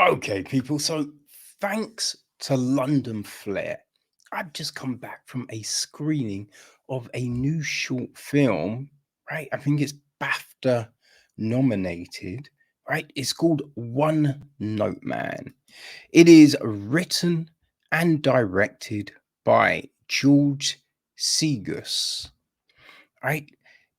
Okay, people. So, thanks to London Flair, I've just come back from a screening of a new short film, right? I think it's BAFTA nominated, right? It's called One Note Man. It is written and directed by George Siougas, right?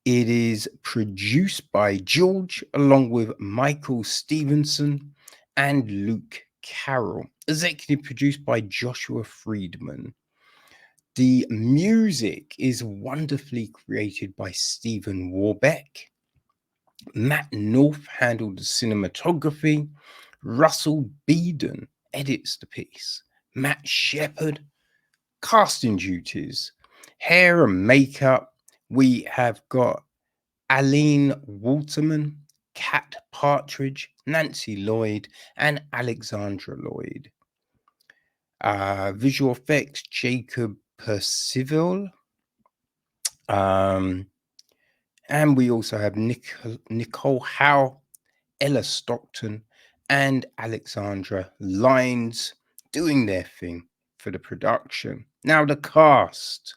It is produced by George along with Michael Stevenson and Luke Carroll. Executive produced by Joshua Friedman. The music is wonderfully created by Stephen Warbeck. Matt North handled the cinematography. Russell Beedon edits the piece. Matt Shepard, casting duties, hair and makeup. We have got Aline Waterman, Kat Partridge, Nancy Lloyd, and Alexandra Lloyd. Visual effects, Jacob Percival. Um, and we also have Nicole Howe, Ella Stockton, and Alexandra Lines doing their thing for the production. Now, the cast,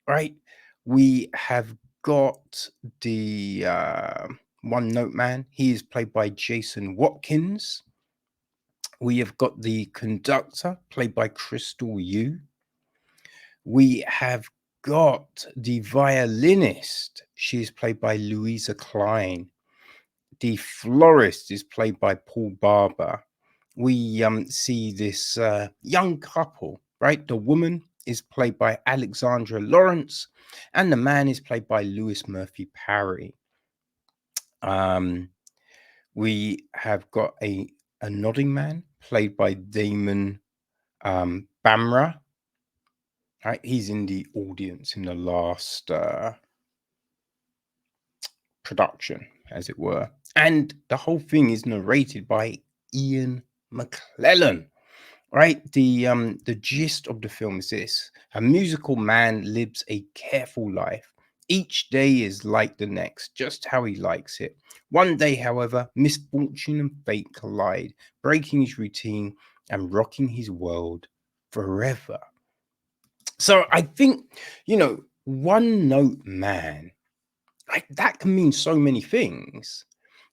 right? We have got the One Note Man. He is played by Jason Watkins. We have got the conductor, played by Crystal Yu. We have got the violinist. She is played by Louisa Clein. The florist is played by Paul Barber. We see this young couple, right? The woman is played by Alexandra Lawrence, and the man is played by Lewis Murphy-Parry. Um, we have got a nodding man played by Damon Bamra. Right, he's in the audience in the last production, as it were, and the whole thing is narrated by Ian McClellan. Right, the gist of the film is this: a musical man lives a careful life. Each day is like the next, just how he likes it. One day, however, misfortune and fate collide, breaking his routine and rocking his world forever. So I think, one note man, right, that can mean so many things,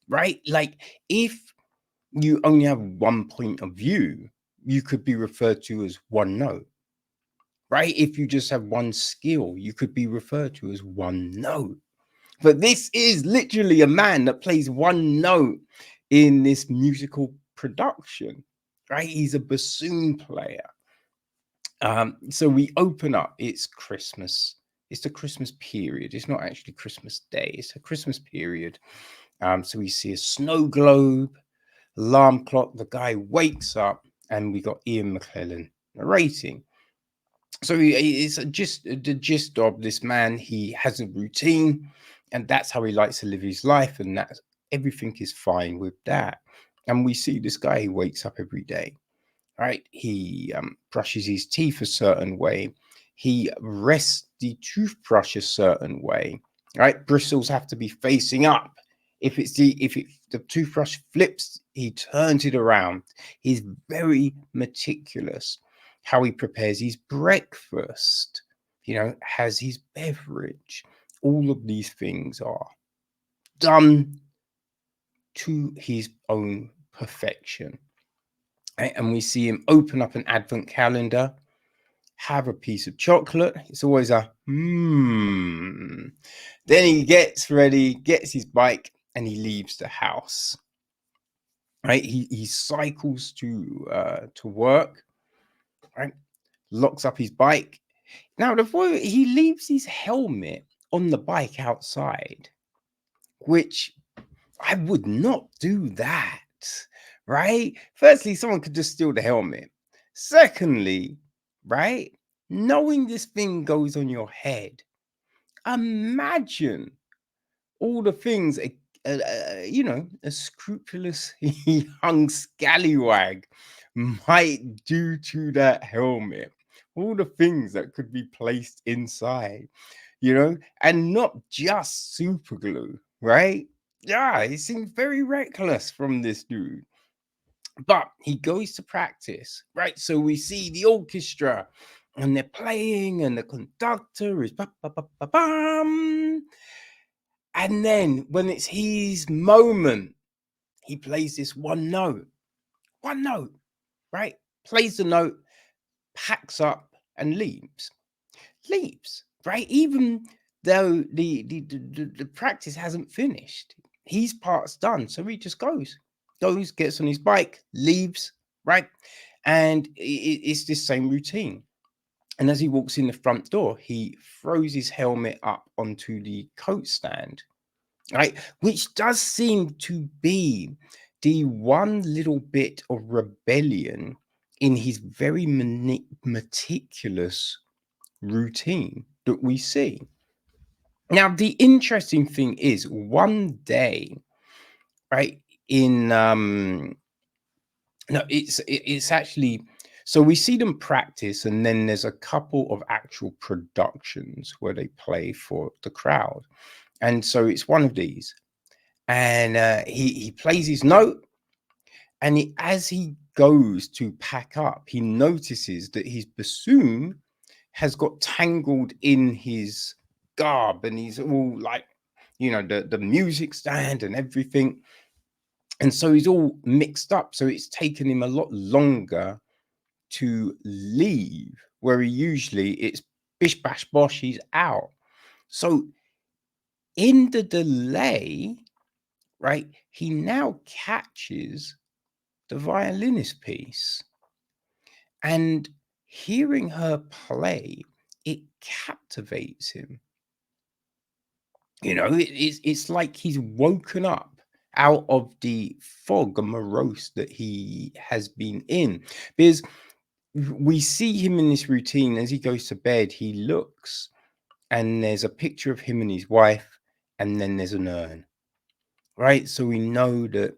right? Like, if you only have one point of view, you could be referred to as one note, right? If you just have one skill, you could be referred to as one note. But this is literally a man that plays one note in this musical production, right? He's a bassoon player. So we open up, it's Christmas. It's the Christmas period. It's not actually Christmas Day, it's a Christmas period. So we see a snow globe, alarm clock, the guy wakes up, and we got Ian McClellan narrating. So it's just the gist of this man. He has a routine, and that's how he likes to live his life, and that's everything is fine with that. And we see this guy, he wakes up every day, right? He brushes his teeth a certain way. He rests the toothbrush a certain way, right? Bristles have to be facing up. If the toothbrush flips, he turns it around. He's very meticulous. How he prepares his breakfast, has his beverage. All of these things are done to his own perfection. Right? And we see him open up an advent calendar, have a piece of chocolate. It's always a Then he gets ready, gets his bike, and he leaves the house. Right? He cycles to work. Right? Locks up his bike. Now, he leaves his helmet on the bike outside, which I would not do that. Right? Firstly, someone could just steal the helmet. Secondly, right? Knowing this thing goes on your head, imagine all the things a scrupulous young scallywag might do to that helmet. All the things that could be placed inside, and not just super glue, right? Yeah, it seems very reckless from this dude. But he goes to practice, right? So we see the orchestra and they're playing, and the conductor is ba, ba, ba, ba, bum. And then when it's his moment, he plays this one note, right? Plays the note, packs up, and leaves, right? Even though the practice hasn't finished, his part's done. So he just goes, gets on his bike, leaves, right? And it's this same routine. And as he walks in the front door, he throws his helmet up onto the coat stand, right? Which does seem to be the one little bit of rebellion in his very meticulous routine that we see. Now, the interesting thing is, one day, right, in no, it's actually, so we see them practice, and then there's a couple of actual productions where they play for the crowd. And so it's one of these. And he plays his note, and as he goes to pack up, he notices that his bassoon has got tangled in his garb, and he's all like, the music stand and everything. And so he's all mixed up. So it's taken him a lot longer to leave, where he usually it's bish bash bosh, he's out. So in the delay, right, he now catches the violinist piece, and hearing her play, it captivates him. It's like he's woken up out of the fog and morose that he has been in. Because we see him in this routine as he goes to bed, he looks, and there's a picture of him and his wife, and then there's an urn, right? So we know that,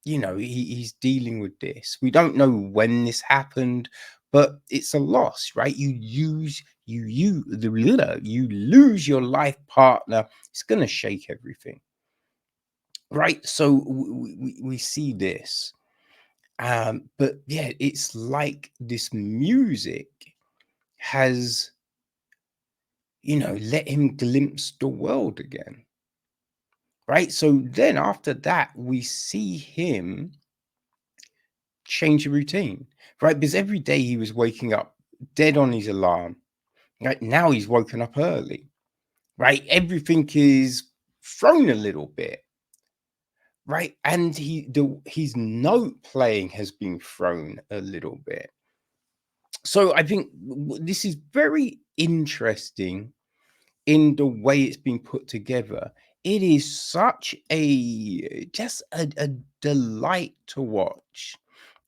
he's dealing with this. We don't know when this happened, but it's a loss, right? You lose your life partner. It's going to shake everything, right? So we see this. But yeah, it's like this music has, let him glimpse the world again, right? So then after that, we see him change the routine, right? Because every day he was waking up dead on his alarm, right? Now he's woken up early, right? Everything is thrown a little bit, right? And his note playing has been thrown a little bit. So I think this is very interesting in the way it's been put together. It is such a delight to watch,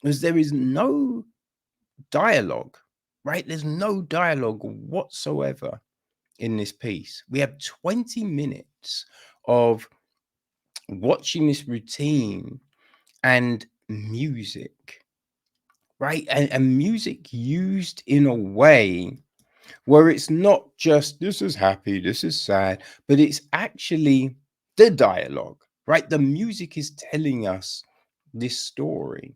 because there is no dialogue, right? There's no dialogue whatsoever in this piece. We have 20 minutes of watching this routine and music, right? And music used in a way where it's not just this is happy, this is sad, but it's actually the dialogue, right? The music is telling us this story,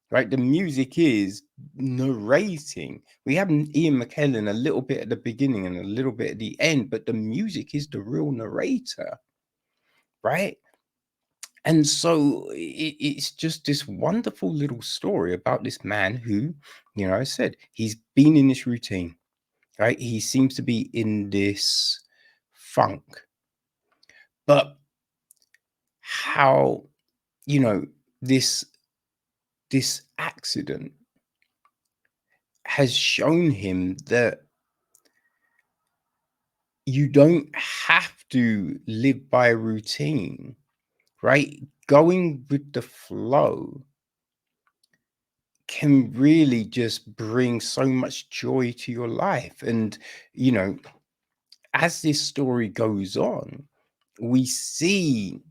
right? The music is narrating. We have Ian McKellen a little bit at the beginning and a little bit at the end, but the music is the real narrator, right? And so it's just this wonderful little story about this man who, I said, he's been in this routine, right? He seems to be in this funk, but how, you know, this this accident has shown him that you don't have to live by a routine, right? Going with the flow can really just bring so much joy to your life. And, you know, as this story goes on, we see,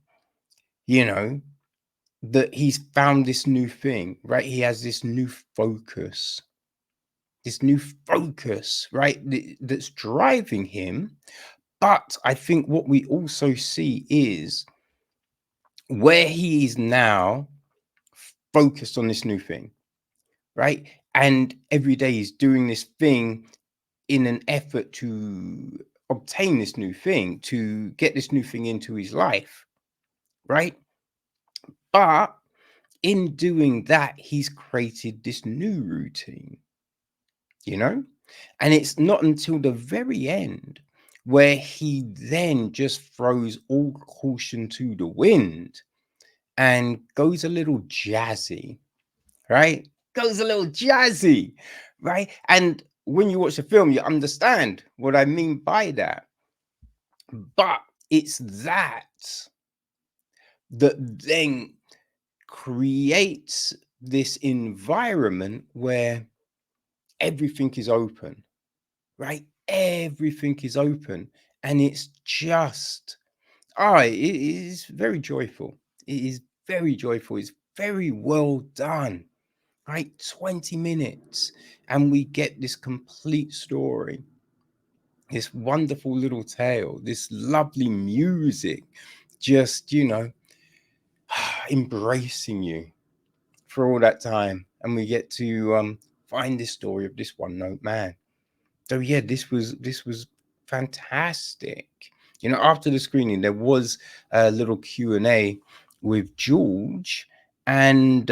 you know, that he's found this new thing, right? He has this new focus, right? That's driving him. But I think what we also see is where he is now focused on this new thing, right? And every day he's doing this thing in an effort to obtain this new thing, to get this new thing into his life, right? But in doing that, he's created this new routine, you know? And it's not until the very end where he then just throws all caution to the wind and goes a little jazzy, right? Goes a little jazzy, right? And when you watch the film, you understand what I mean by that. But it's that that then creates this environment where everything is open, right? Everything is open. And it's just, it is very joyful. It is very joyful. It's very well done, right? 20 minutes. And we get this complete story, this wonderful little tale, this lovely music, just, embracing you for all that time. And we get to find this story of this one note man. So yeah, this was fantastic. After the screening, there was a little Q&A with George, and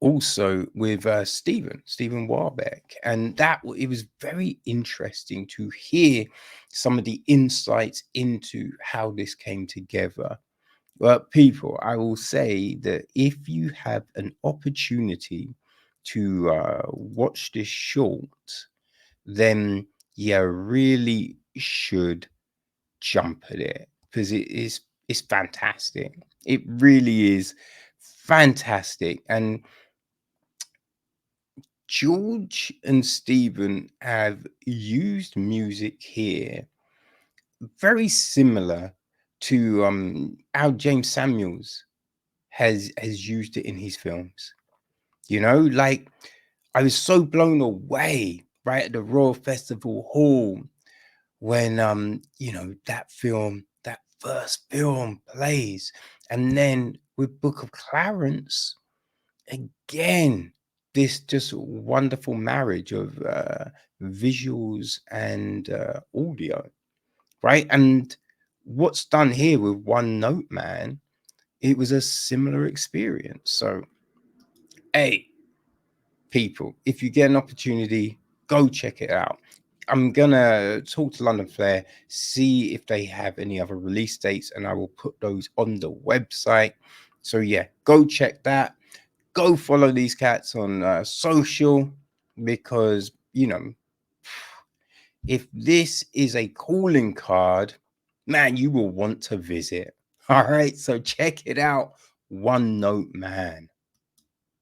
also with Stephen Warbeck, and it was very interesting to hear some of the insights into how this came together. Well, people, I will say that if you have an opportunity to watch this short, then you really should jump at it, because it's fantastic. It really is fantastic. And George and Stephen have used music here very similar to how James Samuels has used it in his films. Like, I was so blown away right at the Royal Festival Hall when that first film plays, and then with Book of Clarence, again, this just wonderful marriage of visuals and audio, right? And what's done here with One Note Man, it was a similar experience. So, hey, people, if you get an opportunity, go check it out. I'm gonna talk to London Flair, see if they have any other release dates, and I will put those on the website. So yeah, go check that. Go follow these cats on social, because if this is a calling card, man, you will want to visit. All right, so check it out. One Note Man.